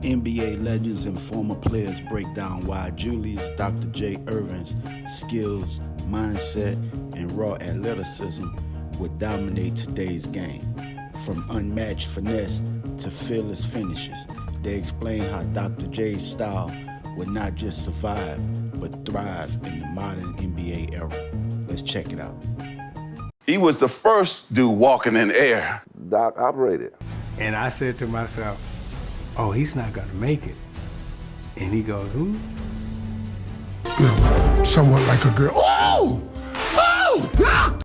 NBA legends and former players break down why Julius Dr. J. Erving's skills, mindset, and raw athleticism would dominate today's game. From unmatched finesse to fearless finishes, they explain how Dr. J's style would not just survive, but thrive in the modern NBA era. Let's check it out. He was the first dude walking in air. Doc operated. And I said to myself, oh, he's not gonna make it. And he goes, who? Somewhat like a girl. Oh! Oh! Doc!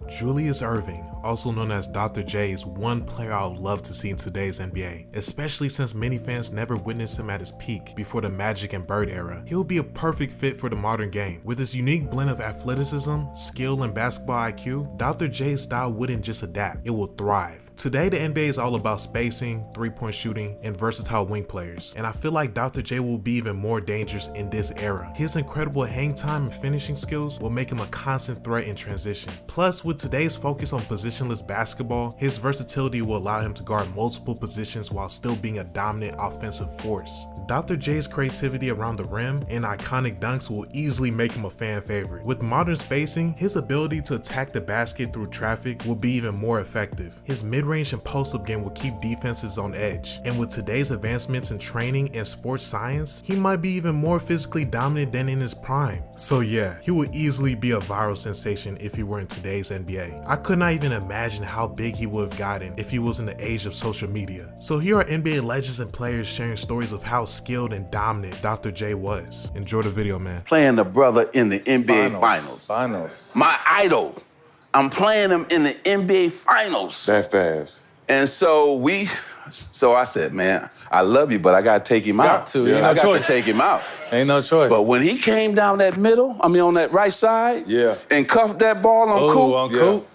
Julius Erving, also known as Dr. J, is one player I would love to see in today's NBA, especially since many fans never witnessed him at his peak before the Magic and Bird era. He'll be a perfect fit for the modern game. With his unique blend of athleticism, skill, and basketball IQ, Dr. J's style wouldn't just adapt, it will thrive. Today, the NBA is all about spacing, three-point shooting, and versatile wing players, and I feel like Dr. J will be even more dangerous in this era. His incredible hang time and finishing skills will make him a constant threat in transition. Plus, with today's focus on positionless basketball, his versatility will allow him to guard multiple positions while still being a dominant offensive force. Dr. J's creativity around the rim and iconic dunks will easily make him a fan favorite. With modern spacing, his ability to attack the basket through traffic will be even more effective. His mid-range and post-up game will keep defenses on edge. And with today's advancements in training and sports science, he might be even more physically dominant than in his prime. So yeah, he would easily be a viral sensation if he were in today's NBA. I could not even imagine how big he would have gotten if he was in the age of social media. So here are NBA legends and players sharing stories of how skilled and dominant Dr. J was. Enjoy the video, man. Playing the brother in the NBA Finals. My idol. I'm playing him in the NBA Finals. That fast. And so I said, man, I love you, but I gotta take him out. I got to take him out. Ain't no choice. But when he came down that middle, on that right side, and cuffed that ball on Coop.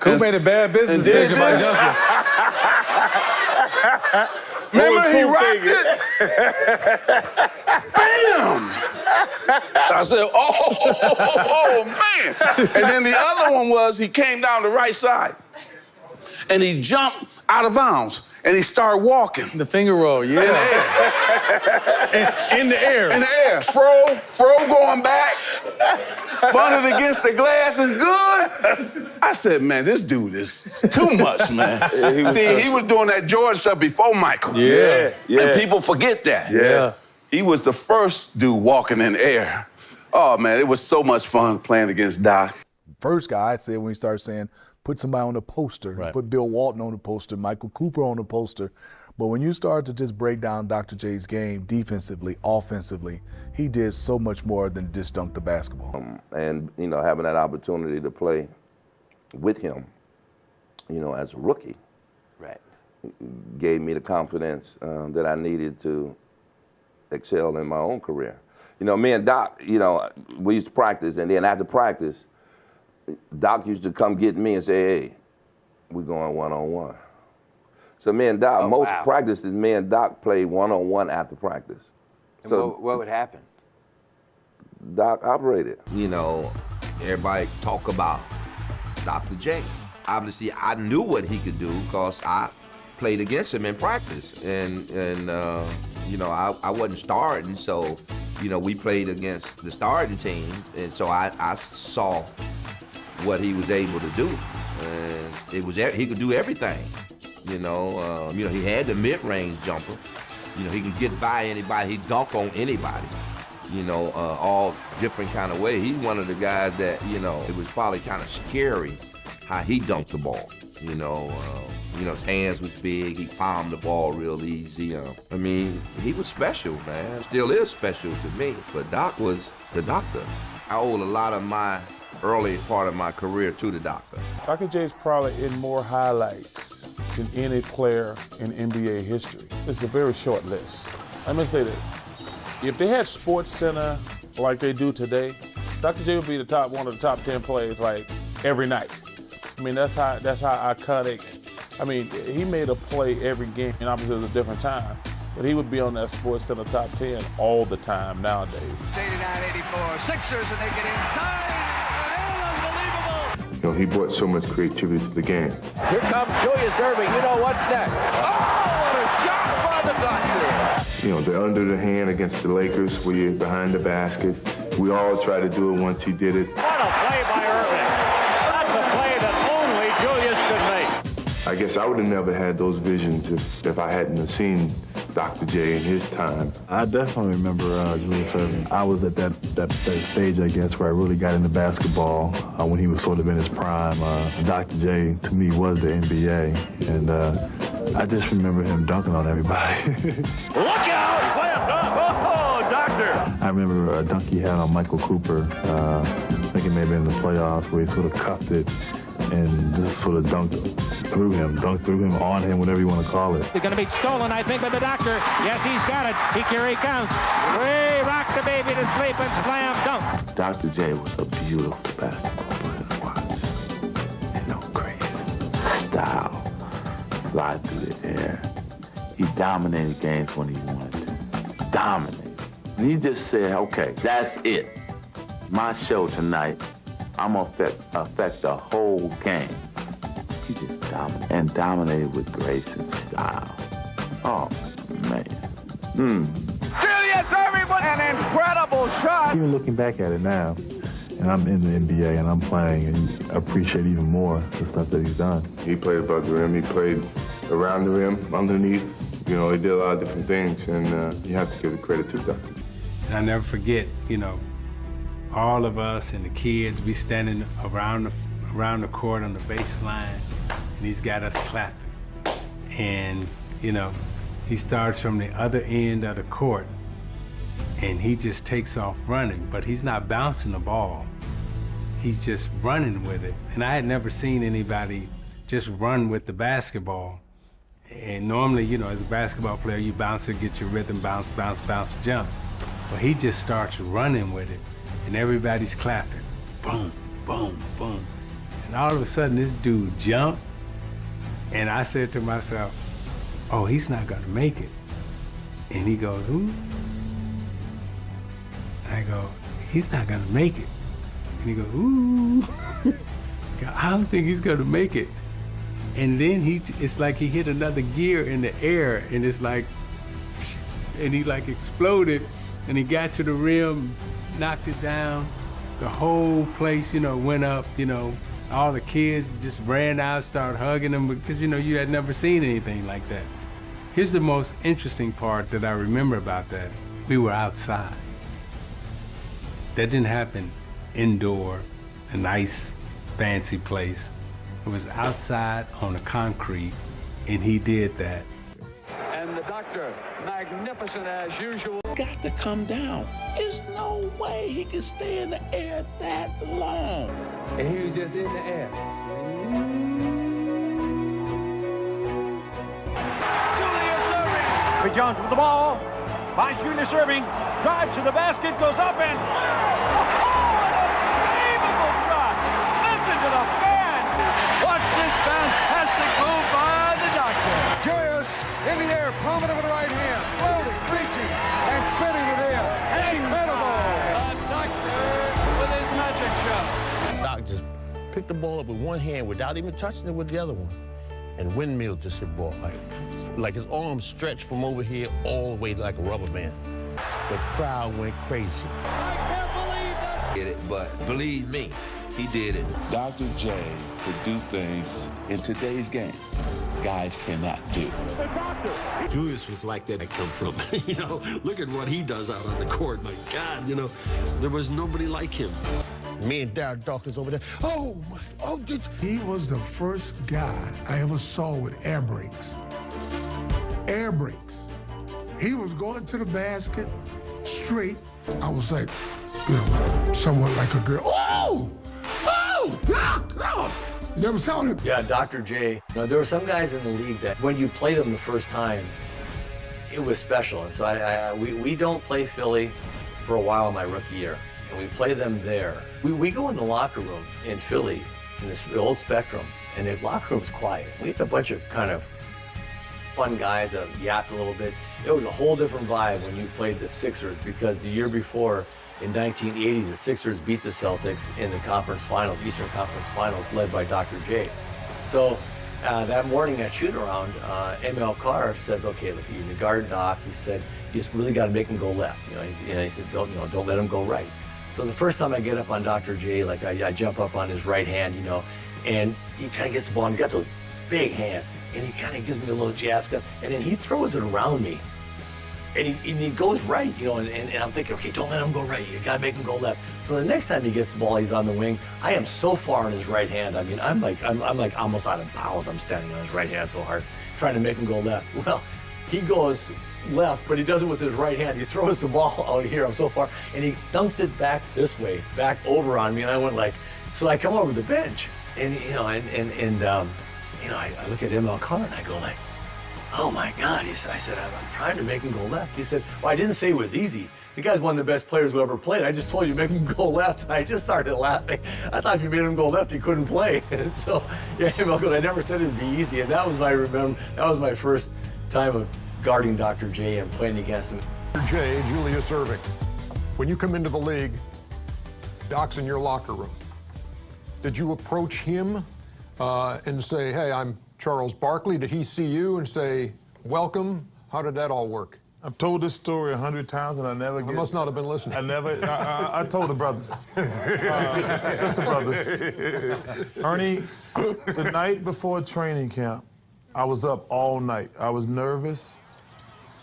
Coop made a bad business decision by jumping. Remember he rocked it? Bam! I said, oh, man. And then the other one was he came down the right side and he jumped out of bounds and he started walking. The finger roll, In the air. In the air. Fro going back. Bunted against the glass is good. I said, man, this dude is too much, man. He was doing that Jordan stuff before Michael. Yeah. And people forget that. Yeah. He was the first dude walking in air. Oh, man, it was so much fun playing against Doc. First guy I said when he started saying, put somebody on the poster, put Bill Walton on the poster, Michael Cooper on the poster. But when you start to just break down Dr. J's game defensively, offensively, he did so much more than just dunk the basketball. And, having that opportunity to play with him, as a rookie, gave me the confidence that I needed to excel in my own career. Me and Doc, we used to practice, and then after practice, Doc used to come get me and say, hey, we're going one-on-one. So me and Doc, practices, me and Doc played one-on-one after practice. And so what would happen? Doc operated. Everybody talk about Dr. J. Obviously, I knew what he could do because I played against him in practice. And I wasn't starting, so, we played against the starting team. And so I saw what he was able to do. And he could do everything. He had the mid-range jumper. He can get by anybody, he dunk on anybody. All different kind of way. He's one of the guys that, it was probably kind of scary how he dunked the ball. His hands was big, he palmed the ball real easy. He was special, man. Still is special to me. But Doc was the doctor. I owe a lot of my early part of my career to the doctor. Dr. J's probably in more highlights than any player in NBA history. It's a very short list. Let me say this. If they had Sports Center like they do today, Dr. J would be one of the top 10 plays like every night. That's how iconic. He made a play every game, and obviously it was a different time, but he would be on that Sports Center top 10 all the time nowadays. It's 89-84, Sixers, and they get inside. He brought so much creativity to the game. Here comes Julius Erving. You know what's next. Oh, what a shot by the Doctor! You know, the under the hand against the Lakers where you're behind the basket. We all tried to do it once he did it. What a play by Irving. That's a play that only Julius could make. I guess I would have never had those visions if I hadn't have seen Dr. J in his time. I definitely remember Julius Erving. I was at that stage, I guess, where I really got into basketball when he was sort of in his prime. Dr. J, to me, was the NBA, and I just remember him dunking on everybody. Look out! Slam dunk! Oh, Doctor! I remember a dunk he had on Michael Cooper. I think it may have been in the playoffs, where he sort of cuffed it and just sort of dunked through him, on him, whatever you want to call it. It's going to be stolen, I think, by the Doctor. Yes, he's got it. Here he comes. Way rock the baby to sleep and slam dunk. Dr. J was a beautiful basketball player to watch. You know, grace, style, fly through the air. He dominated games when he wanted to. Dominated. And he just said, okay, that's it. My show tonight, I'm going to affect the whole game. He just dominated with grace and style. Oh, man. Julius Erving, an incredible shot. Even looking back at it now, and I'm in the NBA and I'm playing, and I appreciate even more the stuff that he's done. He played above the rim. He played around the rim, underneath. You know, he did a lot of different things, and you have to give the credit to Dr. And I never forget, you know, all of us and the kids, we standing around the court on the baseline, and he's got us clapping. And, you know, he starts from the other end of the court, and he just takes off running, but he's not bouncing the ball. He's just running with it. And I had never seen anybody just run with the basketball. And normally, you know, as a basketball player, you bounce it, get your rhythm, bounce, bounce, bounce, jump. But he just starts running with it, and everybody's clapping. Boom, boom, boom. And all of a sudden, this dude jumped, and I said to myself, oh, he's not gonna make it. And he goes, ooh. I go, he's not gonna make it. And he goes, ooh. I don't think he's gonna make it. And then it's like he hit another gear in the air, and it's like, and he like exploded, and he got to the rim, knocked it down. The whole place, you know, went up, you know. All the kids just ran out, started hugging him because, you know, you had never seen anything like that. Here's the most interesting part that I remember about that. We were outside. That didn't happen indoor, a nice, fancy place. It was outside on the concrete, and he did that. And the Doctor, magnificent as usual. Got to come down. There's no way he can stay in the air that long. And he was just in the air. Julius Erving. Jones with the ball. Finds Julius Erving. Drives to the basket, goes up and... unbelievable shot. Listen to the fan. Watch this fantastic move by the Doctor. Julius in the air, palming it with the right hand, floating, reaching, and spinning it in. Incredible. The Doctor with his magic shot. Doc just picked the ball up with one hand without even touching it with the other one, and windmilled this ball like his arms stretched from over here all the way like a rubber band. The crowd went crazy. I can't believe that. Did it, but believe me, he did it. Dr. J could do things in today's game guys cannot do. The Doctor. Julius was like that. I come from, you know, look at what he does out on the court. My God, you know, there was nobody like him. Me and Darryl Dawkins over there. Oh, my, oh, he was the first guy I ever saw with air brakes. Air brakes. He was going to the basket straight. I was like, you know, somewhat like a girl. Oh! Oh! Doc! Oh! Never saw him. Yeah, Dr. J. You know, there were some guys in the league that when you played them the first time, it was special. And so we don't play Philly for a while in my rookie year. And we play them there. We go in the locker room in Philly, in the old Spectrum, and the locker room's quiet. We had a bunch of kind of fun guys that yapped a little bit. It was a whole different vibe when you played the Sixers, because the year before, in 1980, the Sixers beat the Celtics in the conference finals, Eastern Conference Finals, led by Dr. J. So that morning at shoot-around, ML Carr says, okay, look, you're the guard, Doc. He said, you just really got to make him go left. He said, don't let him go right. So the first time I get up on Dr. J, like I jump up on his right hand, and he kind of gets the ball, and he got those big hands, and he kind of gives me a little jab step, and then he throws it around me. And he goes right, and I'm thinking, okay, don't let him go right. You gotta make him go left. So the next time he gets the ball, he's on the wing. I am so far on his right hand. I mean, I'm like almost out of bounds. I'm standing on his right hand so hard, trying to make him go left. Well, he goes left, but he does it with his right hand. He throws the ball out here. I'm so far, and he dunks it back this way, back over on me. And I went like, so I come over the bench, and I look at ML Carr and I go like, oh my God, I said, I'm trying to make him go left. He said, well, I didn't say it was easy. The guy's one of the best players who ever played. I just told you make him go left. And I just started laughing. I thought if you made him go left, he couldn't play. And so, yeah, I never said it'd be easy. And that was my first time of guarding Dr. J and playing against him. Dr. J, Julius Erving, when you come into the league, Doc's in your locker room. Did you approach him and say, hey, I'm Charles Barkley? Did he see you and say, welcome? How did that all work? I've told this story 100 times and I never get... I must not have been listening. I told the brothers. Just the brothers. Ernie, the night before training camp, I was up all night. I was nervous,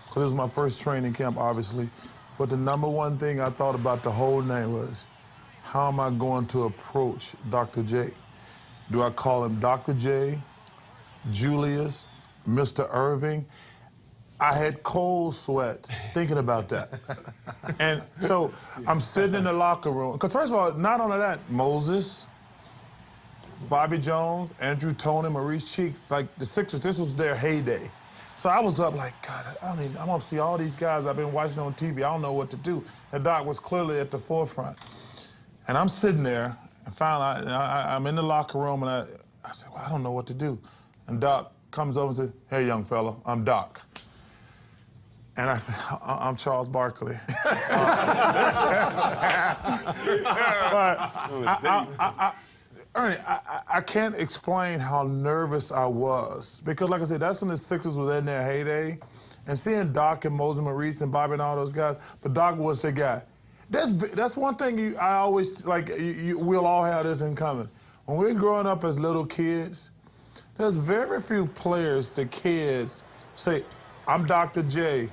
because it was my first training camp, obviously. But the number one thing I thought about the whole night was, how am I going to approach Dr. J? Do I call him Dr. J, Julius, Mr. Erving? I had cold sweats thinking about that. And so I'm sitting in the locker room. Because first of all, not only that, Moses, Bobby Jones, Andrew Toney, Maurice Cheeks, like the Sixers, this was their heyday. So I was up like, God, I'm going to see all these guys I've been watching on TV. I don't know what to do. And Doc was clearly at the forefront. And I'm sitting there, and finally I'm in the locker room, and I said, well, I don't know what to do. And Doc comes over and says, hey, young fella, I'm Doc. And I said, I'm Charles Barkley. Ernie, I can't explain how nervous I was. Because, like I said, that's when the Sixers was in their heyday. And seeing Doc and Moses Maurice and Bobby and all those guys, but Doc was the guy. That's one thing I always, like, we'll all have this in common. When we're growing up as little kids, there's very few players, the kids, say, I'm Dr. J,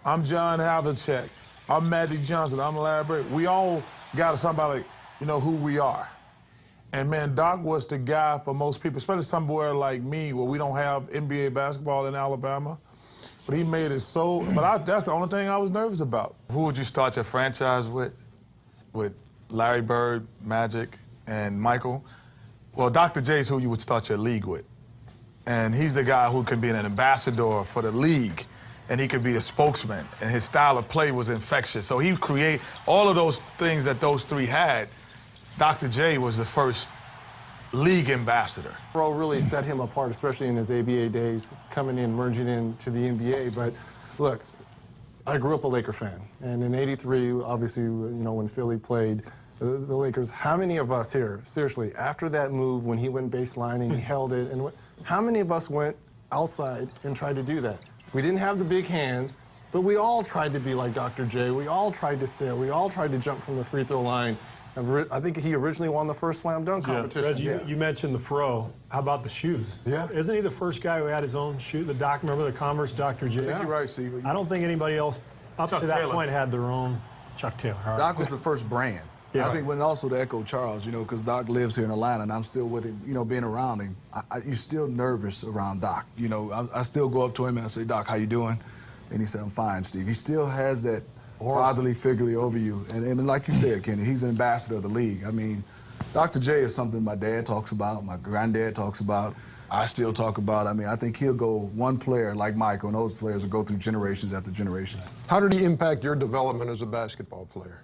I'm John Havlicek, I'm Magic Johnson, I'm Larry Bird. We all got somebody, who we are. And man, Doc was the guy for most people, especially somewhere like me where we don't have NBA basketball in Alabama. But he made it so, that's the only thing I was nervous about. Who would you start your franchise with? With Larry Bird, Magic, and Michael? Well, Dr. J is who you would start your league with. And he's the guy who could be an ambassador for the league, and he could be a spokesman, and his style of play was infectious. So he create all of those things that those three had. Dr. J was the first league ambassador. Bro really set him apart, especially in his ABA days, coming in, merging into the NBA. But look, I grew up a Laker fan, and in '83, obviously, when Philly played the Lakers, how many of us here, seriously, after that move, when he went baseline and he held it, and how many of us went outside and tried to do that? We didn't have the big hands, but we all tried to be like Dr. J. We all tried to sail. We all tried to jump from the free throw line. I think he originally won the first slam dunk competition. Reggie, you mentioned the fro. How about the shoes? Yeah. Isn't he the first guy who had his own shoe? The Doc, remember the Converse Dr. J? Yeah. You're right, Steve. I don't think anybody else up Chuck to that Taylor. point had their own Chuck Taylor. All right. Doc was the first brand. Yeah. I think when also to echo Charles, because Doc lives here in Atlanta and I'm still with him, being around him, you're still nervous around Doc. I still go up to him and I say, Doc, how you doing? And he said, I'm fine, Steve. He still has that fatherly figure over you. And like you said, Kenny, he's an ambassador of the league. I mean, Dr. J is something my dad talks about, my granddad talks about, I still talk about. I mean, I think he'll go one player like Michael, and those players will go through generations after generations. How did he impact your development as a basketball player?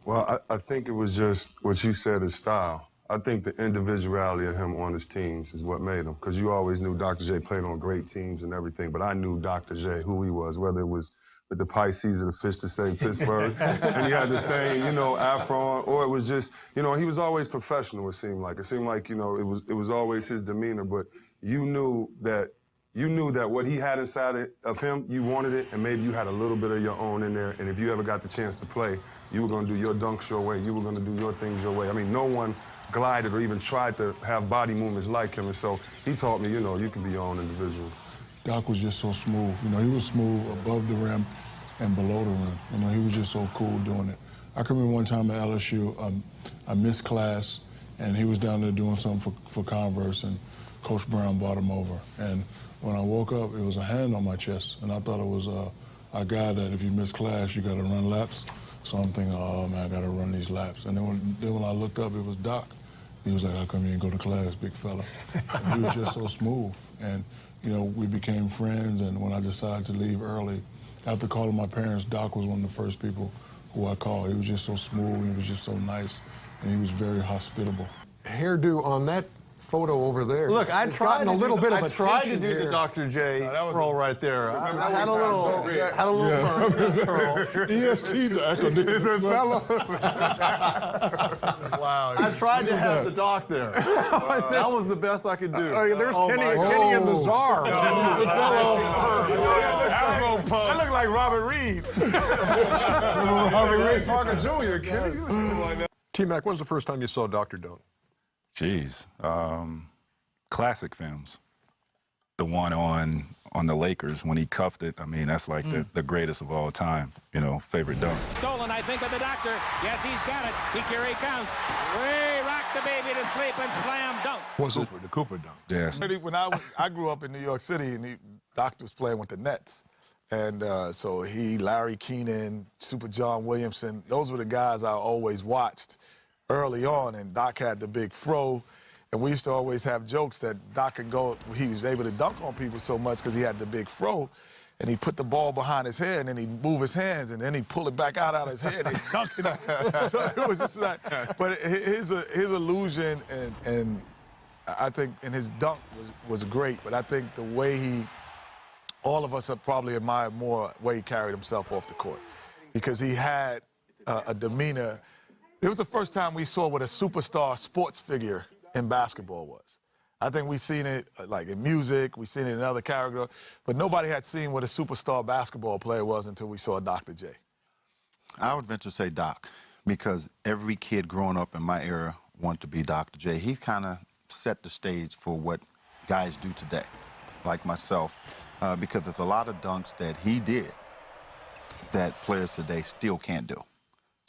Well, I think it was just what you said, his style. I think the individuality of him on his teams is what made him, because you always knew Dr. J played on great teams and everything, but I knew Dr. J, who he was, whether it was with the Pisces or the fish to say Pittsburgh, and he had the same, afro on, or it was just, he was always professional, it seemed like. It seemed like, it was always his demeanor, but you knew that what he had inside of him, you wanted it, and maybe you had a little bit of your own in there. And if you ever got the chance to play, you were going to do your dunks your way. You were going to do your things your way. I mean, no one glided or even tried to have body movements like him. And so he taught me, you know, you can be your own individual. Doc was just so smooth. You know, he was smooth above the rim and below the rim. You know, he was just so cool doing it. I can remember one time at LSU, I missed class, and he was down there doing something for Converse, and Coach Brown brought him over. And when I woke up, it was a hand on my chest, and I thought it was a guy that if you miss class, you got to run laps. So I'm thinking, oh, man, I got to run these laps. And then when I looked up, it was Doc. He was like, how come you didn't go to class, big fella? And he was just so smooth. And, you know, we became friends, and when I decided to leave early, after calling my parents, Doc was one of the first people who I called. He was just so smooth, he was just so nice, and he was very hospitable. Hairdo on that photo over there. Look, I tried a little bit of I tried to do here. the Dr. J curl right there. I had a Yeah. little curl. EST fellow. Wow. I tried to have the Doc there. That was the best I could do. There's Kenny and the Czar. I look like Robert Reed. Robert Reed Parker Jr. Kenny. T-Mac, when was the first time you saw Dr. Doan? Jeez, classic films. The one on the Lakers when he cuffed it. I mean, that's like the greatest of all time. You know, favorite dunk. Stolen, I think, by the doctor. Yes, he's got it. Here he comes. Way rock the baby to sleep and slam dunk. Was it? The Cooper dunk. Yes. When I grew up in New York City, and the Doctor was playing with the Nets. And so Larry Keenan, Super John Williamson, those were the guys I always watched early on, and Doc had the big fro, and we used to always have jokes that Doc could go, he was able to dunk on people so much because he had the big fro, and he put the ball behind his head, and then he'd move his hands, and then he'd pull it back out of his head, and he'd dunk it. So it was just like, but his illusion, and I think, and his dunk was great, but I think the way all of us have probably admired more the way he carried himself off the court, because he had a demeanor. It was the first time we saw what a superstar sports figure in basketball was. I think we've seen it like in music, we've seen it in other characters, but nobody had seen what a superstar basketball player was until we saw Dr. J. I would venture to say Doc, because every kid growing up in my era wanted to be Dr. J. He kind of set the stage for what guys do today, like myself, because there's a lot of dunks that he did that players today still can't do.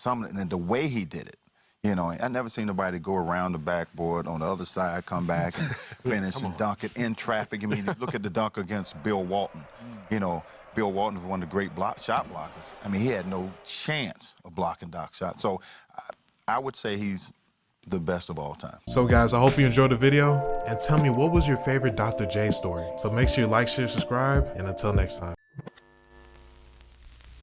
And the way he did it, you know, I never seen nobody go around the backboard on the other side, come back and finish and dunk it in traffic. I mean, look at the dunk against Bill Walton. You know, Bill Walton was one of the great shot blockers. I mean, he had no chance of blocking Doc's shot. So I would say he's the best of all time. So guys, I hope you enjoyed the video, and tell me, what was your favorite Dr. J story? So make sure you like, share, subscribe, and until next time.